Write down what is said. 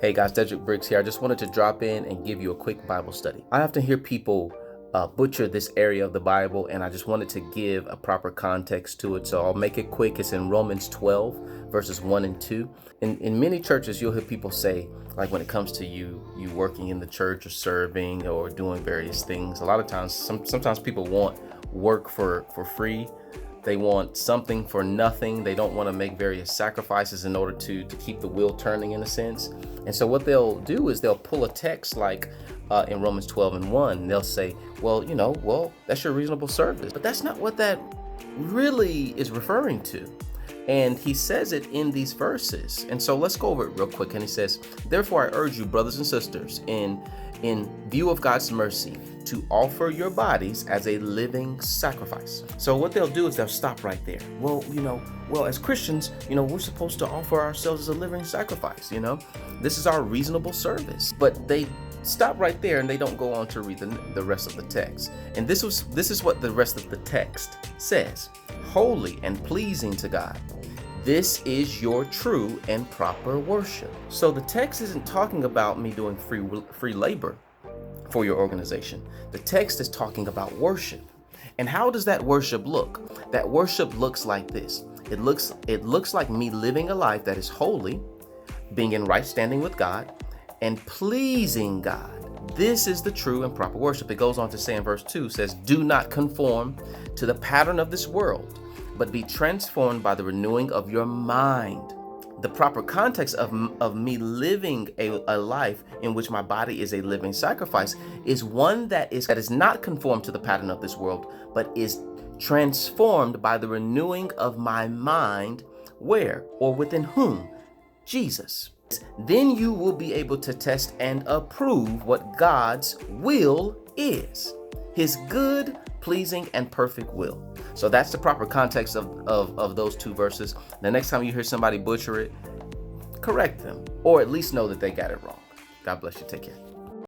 Hey guys, Dedrick Briggs here. I just wanted to drop in and give you a quick Bible study. I often hear people butcher this area of the Bible, and I just wanted to give a proper context to it. So I'll make it quick. It's in Romans 12, verses 1 and 2. In many churches, you'll hear people say, like when it comes to you working in the church or serving or doing various things, a lot of times, sometimes people want work for free. They want something for nothing. They don't want to make various sacrifices in order to keep the wheel turning, in a sense. And so what they'll do is they'll pull a text like in Romans 12 and 1. And they'll say, well, that's your reasonable service. But that's not what that really is referring to. And he says it in these verses. And so let's go over it real quick. And he says, therefore, I urge you, brothers and sisters, in view of God's mercy, to offer your bodies as a living sacrifice. So what they'll do is they'll stop right there. Well, as Christians, we're supposed to offer ourselves as a living sacrifice. This is our reasonable service. But they stop right there and they don't go on to read the rest of the text. And this is what the rest of the text says. Holy and pleasing to God. This is your true and proper worship. So the text isn't talking about me doing free labor for your organization. The text is talking about worship. And how does that worship look? That worship looks like this. It looks like me living a life that is holy, being in right standing with God, and pleasing God. This is the true and proper worship. It goes on to say in verse 2, says, do not conform to the pattern of this world, but be transformed by the renewing of your mind. The proper context of me living a life in which my body is a living sacrifice is one that is not conformed to the pattern of this world, but is transformed by the renewing of my mind. Where or within whom? Jesus. Then you will be able to test and approve what God's will is, his good, pleasing, and perfect will. So that's the proper context of those two verses. The next time you hear somebody butcher it, correct them, or at least know that they got it wrong. God bless you. Take care.